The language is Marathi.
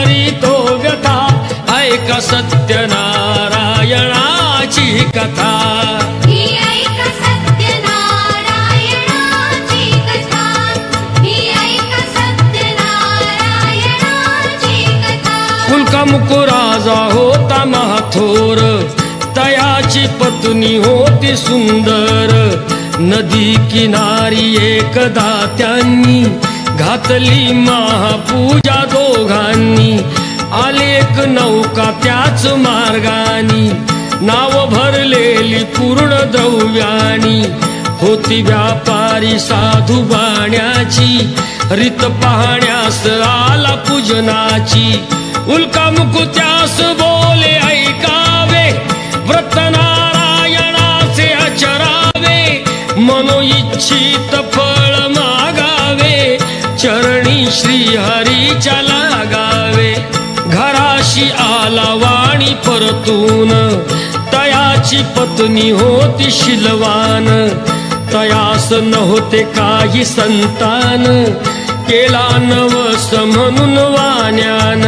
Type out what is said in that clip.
हरी तो व्यथा ऐका सत्यनारायणाची कथा ही ऐका सत्यनारायणाची कथा ही ऐका सत्यनारायणाची कथा कुलकामुक राजा होता महाथोर तयाची पत्नी होती सुंदर नदी किनारी एकदा त्यांनी घातली महापूजा दोघांनी आले एक नौका त्याच मार्गानी नाव भरलेली पूर्ण द्रव्यानी होती व्यापारी साधू बाण्याची रीत पाहण्यास आला पूजनाची उल्कामुक त्यास बोले ऐकावे व्रत नारायणाचे आचरावे मनोइच्छित फळ मागावे चरणी श्री हरीच्या लागावे घराशी आला वाणी परतून तयाची पत्नी होती शीलवान तयास नव्हते काही संतान केला नवस म्हणून वाण्यान